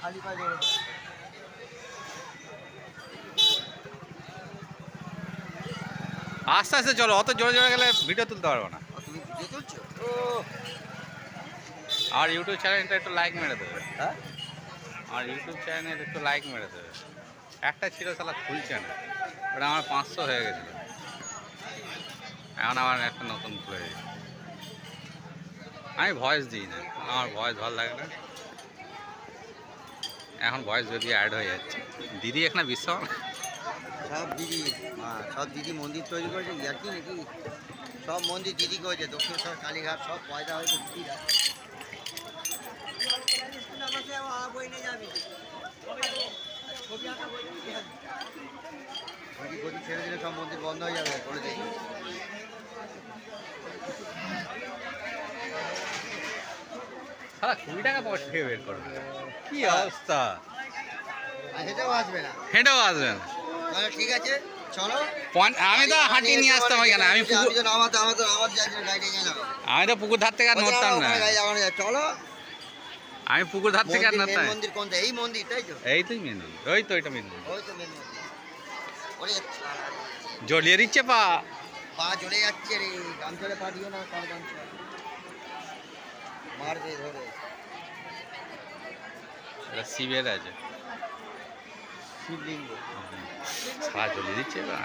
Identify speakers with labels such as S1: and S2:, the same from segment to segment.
S1: খালি পায়ে দৌড়ে।
S2: আস্তে আস্তে চলো, অত জোরে জোরে গেলে ভিডিও তুলতে পারবো না।
S1: তুমি ভিডিও তুলছো?
S2: আর ইউটিউব চ্যানেলটা একটু লাইক মেরে দেবে।
S1: হ্যাঁ,
S2: আর ইউটিউব চ্যানেল একটু লাইক মেরে দেবে। একটা ছিল শালা খুলছে না, ওটা আমার 500 হয়ে গেছিলো, এখন আমার একটা নতুন খুলে গেছে। আমি ভয়েস দিই না, আমার ভয়েস ভালো লাগে না। এখন ভয়েস যদি অ্যাড হয়ে যাচ্ছে। দিদি এখানে বিশ্ব
S1: সব দিদি, সব দিদি মন্দির তৈরি করেছে। ইয়ার্কি নাকি? সব মন্দির দিদি করেছে, দক্ষিণেশ্বর, কালীঘাট সব পয়দা হয়েছে দিদিরা। গদি ছেড়ে দিলে সব মন্দির বন্ধ হয়ে যাবে বলে দেখি।
S2: সারা 20 টাকা পয়সা থেকে বের করবে, কি অবস্থা!
S1: হেঁটেও আসবে না,
S2: হেঁটেও আসবে না।
S1: তাহলে ঠিক আছে চলো।
S2: আমি তো হাঁটি নিয়ে আসতাম ওইখানে, আমি তো পুকুর ধার থেকে আর নড়তাম না।
S1: চলো,
S2: আমি পুকুর ধার থেকে আর নড়তাম।
S1: মন্দির কোনটা? এই মন্দির, তাই তো?
S2: এই তুই মেন, ওই তো এটা মেন।
S1: ওই তো মেন মন্দির। ওরে
S2: জ্বলিয়ে দিচ্ছে পা,
S1: পা জ্বলে যাচ্ছে রে। গামছড়ে পা দিও না, কার গামছা মারবে ধরে।
S2: এটা শিবের আছে,
S1: শিবলিঙ্গ।
S2: পা জ্বলিয়ে দিচ্ছে পা।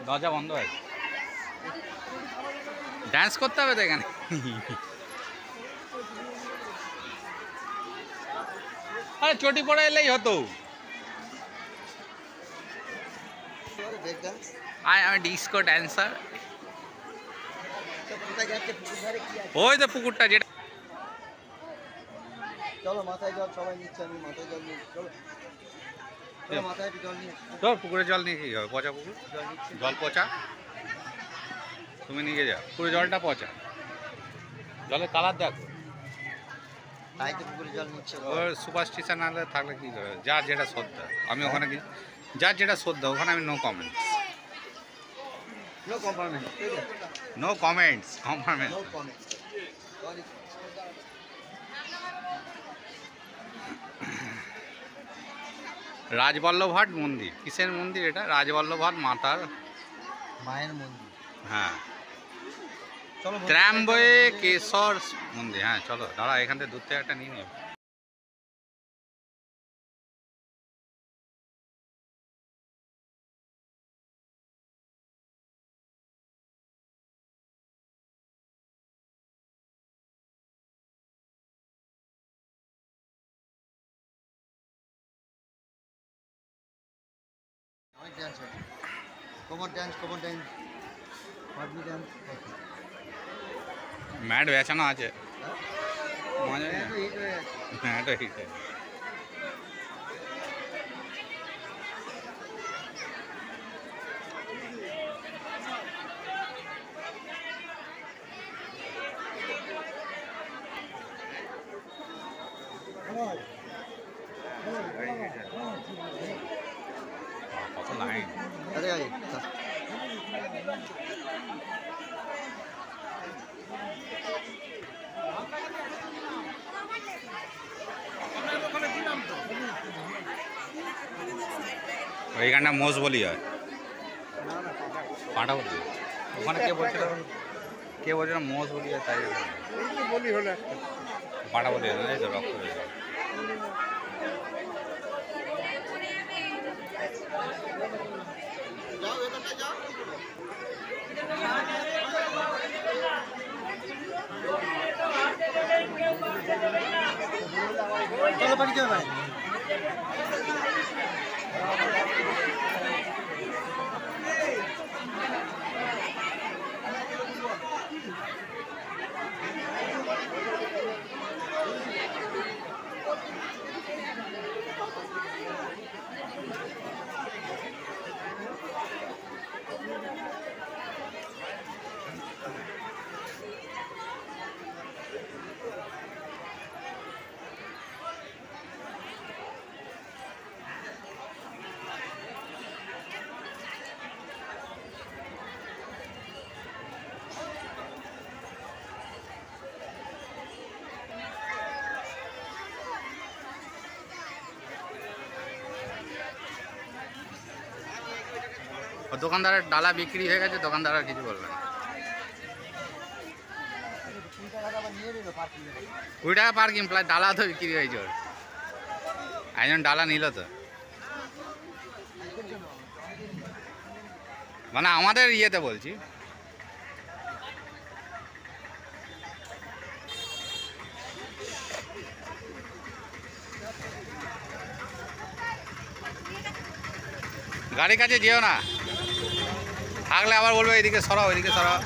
S2: দরজা বন্ধ আছে, ডান্স করতে হবে তো এখানে। আরে চটি পড়ে এলেই হতো। আমি ডিস্কো ড্যান্সার। ওই তো পুকুরটা যেটা।
S1: চলো মাথায় জল সবাই নিচ্ছে, আমি মাথায় জল নিয়ে চলো। মাথায় একটু জল নিয়ে।
S2: তোর পুকুরে জল নিয়ে কি হবে? পচা পুকুর,
S1: জল নিচ্ছে।
S2: জল পচা, তুমি নিয়ে যাও। পুরো জলটা পচা, জলের কালার দেখো।
S1: তাই তো পুকুরে জল নিচ্ছে।
S2: ওর সুপারস্টিশন না থাকলে কি করে? যার যেটা শ্রদ্ধা, আমি ওখানে কি, যার যেটা শ্রদ্ধা ওখানে আমি no comments.
S1: No compartment,
S2: no comments, compartment.
S1: No comment.
S2: রাজবল্লভাট মন্দির, কিসের মন্দির এটা? রাজবল্লভাট মাতার
S1: মায়ের মন্দির।
S2: হ্যাঁ,
S1: চলো
S2: ত্র্যম্বকেশ্বর মন্দির। হ্যাঁ চলো, দাঁড়া এখান থেকে দূর থেকে একটা নিয়ে নেব।
S1: কোমর ডান্স, কোমর ডান্স, পাবলি ডান্স।
S2: ম্যাট বেচানো আছে, মজা নেই? ম্যাট হিট আছে। কত লাইন!
S1: আরে আরে
S2: ওইখানটা মোষ বলি হয়, পাঁটা বলি। ওখানে কে বলছিল, কে বলছিল মোষ বলি হয়? তাই বলি হলে পাঁটা বলি হয়, এই তো রক্ত হয়ে যাবে।
S1: চলো বাড়ি যাবে ভাই।
S2: দোকানদারের ডালা বিক্রি হয়ে গেছে, দোকানদার আর কিছু বলবে না। 20 টাকা পার্কিং প্লাস ডালা তো বিক্রি হয়েছে ওর। একজন ডালা নিল তো, মানে আমাদের ইয়েতে বলছি। গাড়ির কাছে যেও না, থাকলে আবার বলবে এদিকে সরাও, এদিকে সরাও।